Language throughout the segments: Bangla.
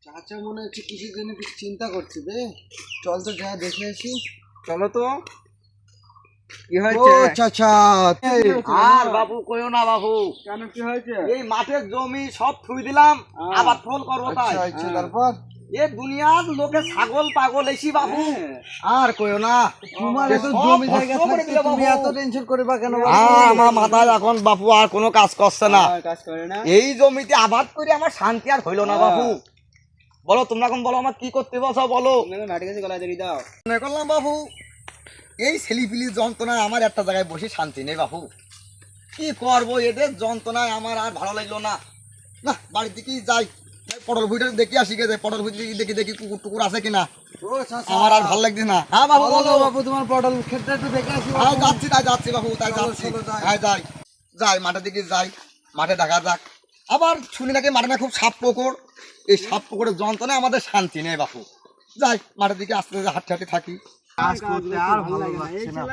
চাচা মনে হচ্ছে কিসের জন্য কিছু চিন্তা করছে রে। চল তো যা দেখে আসি। চলো তো। কি হয়েছে? ও চাচা আর বাবু কইও না বাবু। কেন কি হয়েছে? এই মাঠের জমি সব থুই দিলাম, আবার ফল করবো তাই। আচ্ছা তারপর এ দুনিয়ার লোকে ছাগল পাগল এসি বাবু। আর কইও না, তোমার এত সব জমি ভস্ম জায়গা করে থাকতে দিলে তুমি বাবু। এত টেনশন করে বা কেন? আমার মাথায় এখন বাপু আর কোনো কাজ করছে না। কাজ করে না। এই জমিতে আবাদ করে আমার শান্তি আর হইল না বাবু। বলো তোমরা এখন বলো আমার কি করতে বলছো বলো। মাটি কাছে গলায় দিয়ে দাও। মনে করলাম বাবু এই ছেলিপিলি যন্ত্রণায় আমার একটা জায়গায় বসে শান্তি নেই বাবু। কি করবো এদের যন্ত্রণায় আমার আর ভালো লাগলো না। না বাড়ির দিকেই যাই, পটল ভুইটা দেখি আসি গে, পটল ভুই দেখি দেখি কুকুর টুকুর আছে কিনা। ও চাচা আমার আর ভালো লাগছে না। হ্যাঁ বাবু বলো। বাবু তোমার পটল ক্ষেতটা একটু দেখে আসি। হ্যাঁ যাচ্ছি তাই যাচ্ছি বাবু, তাই চলো, যাচ্ছি। চলো, যাই। হ্যাঁ যাই যাই মাঠের দিকে যাই, মাঠে দেখা যাক। আবার শুনি নাকি মাঠে না খুব সাপ পোকর, এই সাপ পোকরের যন্ত্রণায় আমাদের শান্তি নেই বাপু। যাই মাঠের দিকে আস্তে আস্তে হাঁটতে হাঁটতে থাকি। কাজ করতে আর ভালো লাগছে না।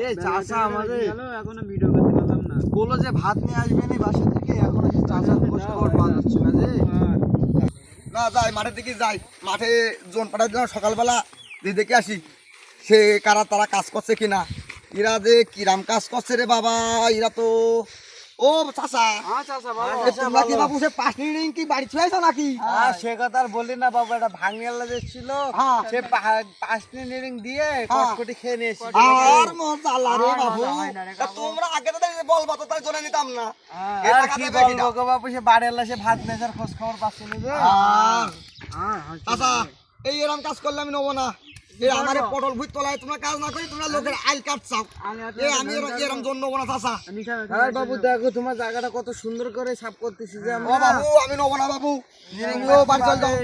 এই চাচা আমাদের এখনো ভিডিও করতে পারলাম না। বলো যে ভাত নিয়ে আসবে না বাসা থেকে, এখনো সে চাচা কষ্ট করে পাওয়া যাচ্ছে না যে। না যাই মাঠের দিকে যাই, মাঠে জোন পাঠার জন্য সকালবেলা দিয়ে দেখে আসি সে কারা তারা কাজ করছে কিনা। এরা যে কিরাম কাজ করছে রে বাবা, এরা তো ও চাচা তোমরা কি বাবু সে পাঁচ মিনিট কি বাড়ি ছুঁয়েছো নাকি? আর সে কথা আর বললি না বাবু, এটা ভাঙিয়ালা যে ছিল হ্যাঁ। সে পাঁচটি নিরিং দিয়ে কটকটি খেয়ে নিয়েছি। আর মজা আল্লাহ রে বাবু, তা তোমরা আগে তো বলবা তো তাই জন্য নিতাম না। এ আর টাকা কি দেবে কিনা? বলবো গো বাবু, সে বাড়ি এলা সে ভাত নেশার খোঁজ খবর পাচ্ছে না যে। চাচা এই এরম কাজ করলে আমি নেবো না। এ আমার পটল ভুই তোলায় তোমরা কাজ না করি, তোমরা লোকের আইল কাট চাও। আমি এরম জন্য নেবো না চাচা। আর বাবু দেখো তোমার জায়গাটা কত সুন্দর করে সাফ করতেছি যে ও আমরা। বাবু আমি নেবো না বাবু। ও বাড়ি চল যাও,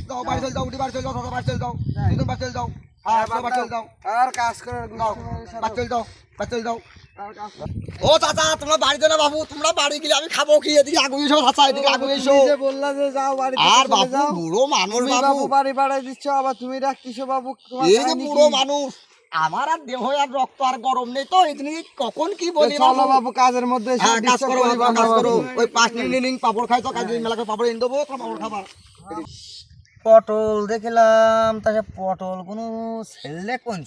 যাও বাড়ি চল যাও, উঠি বাড়ি চল যাও, দাদা বাড়ি চল যাও, দুজন বাড়ি চল যাও। হ্যাঁ বাড়ি চল যাও, আর কাজ করার যাও বাড়ি চল যাও, বাড়ি চল যাও। ও চাচা তোমরা বাড়ি যাও না বাবু, তোমরা বাড়ি গেলে আমি খাবো কি? এদিকে আগুন এসো চাচা, এদিকে আগুন এসো। তুমি যে বললা যে যাও বাড়ি আর বাবু বুড়ো মানুষ তুমি বাবু, বাবু বাড়ি বাড়াই দিচ্ছ, আবার তুমি রাখতেছো বাবু। তোমার এই যে কাহিনী বুড়ো কি? মানুষ, আমার আর দেহ আর রক্ত আর গরম নেই তো, এদিকে কখন কি বলি চলো বাবু কাজের মধ্যে এসে হ্যাঁ কাজ disturb করো করিবা না কাজ করো। বাবু। ওই 5 মিনিট পাপড় খাইছো, কাজ মেলা করে পাপড় এনে দেবো, তোমরা পাপড় খাবা। পটল দেখলাম, তাহলে পটল কোনো ছেলে কোন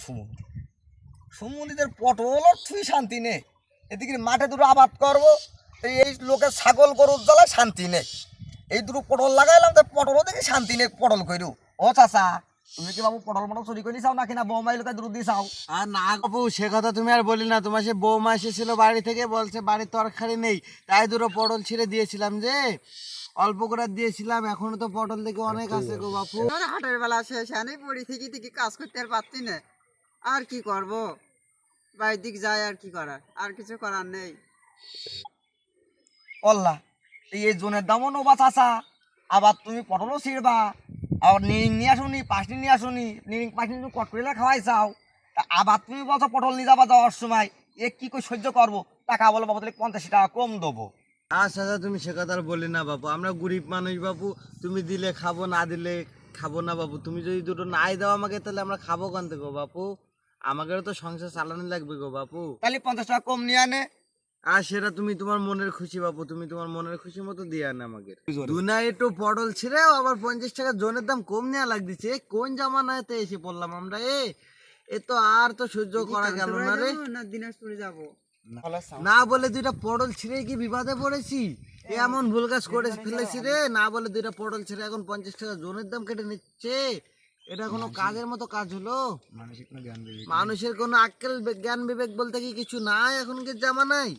সুমন্দিদের পটল আর তুই শান্তি নেই। এদিকে মাঠে দুটো আবাদ করবো, এই লোকের ছাগল গরুর জ্বালায় শান্তি নেই। এই দুটো পটল লাগাইলাম, তো পটলও দেখি শান্তি নেই পটল কইরু। ও চাচা তুমি কি বাবু পটল মটল চুরি করে চাও নাকি না বৌমাই লোকের দুধ দিয়ে চাও? আর না বাবু সে কথা তুমি আর বলি না, তোমার সে বৌমা এসেছিল বাড়ি থেকে, বলছে বাড়ির তরকারি নেই, তাই দুটো পটল ছিঁড়ে দিয়েছিলাম যে, অল্প করে দিয়েছিলাম। এখনো তো পটল থেকে অনেক আছে গো বাপু। হাটের বেলা শেষ আনে পড়ি থেকে থেকে কাজ করতে আর পারতি না। আর কি করব, বাইরের দিক যায় আর কি করার, আর কিছু করার নেই। অল্লাহ এই জোনের দামও নোবা চাচা, আবার তুমি পটলও ছিঁড়বা, আবার নিরিং নিয়ে আসুনি, পাঁচটি নিয়ে আসুনি, নিরিং পাঁচটি তুমি কট করে খাওয়াই চাও, তা আবার তুমি বলছো পটল নিয়ে যাবা যাওয়ার সময়, এ কি করে সহ্য করবো? টাকা বলো বাবু তাহলে 50 টাকা কম দেবো। আচ্ছা তুমি সে কথা আর বলি না বাবু, আমরা গরিব মানুষ বাবু, তুমি দিলে খাবো, না দিলে খাবো না বাবু। তুমি যদি দুটো নাই দাও আমাকে, তাহলে আমরা খাবো কান থেকে গো বাপু? আমাদেরও তো সংসার চালানো লাগবে গো বাপু। তাহলে 50 টাকা কম নিয়ে আনে। আর সেটা তুমি তোমার মনের খুশি বাপু, তুমি তোমার মনের খুশি মতো দিয়ে আনে আমাকে। দুনাই একটু পটল ছিঁড়েও আবার 50 টাকা জনের দাম কম নেওয়া লাগতেছে। কোন জামানাতে এসে পড়লাম আমরা? এ তো আর তো সহ্য করা গেল না রে। না দিনাজপুরে যাব না বলে দুইটা পটল ছিঁড়ে কি বিবাদে পড়েছি, এমন ভুল কাজ করে ফেলেছি রে। না বলে দুইটা পটল ছিঁড়ে এখন 50 টাকা জনের দাম কেটে নিচ্ছে। এটা কোনো কাজের মতো কাজ হলো? মানুষের কোনো আক্কেল জ্ঞান বিবেক বলতে কি কিছু নাই এখনকার জামানায়?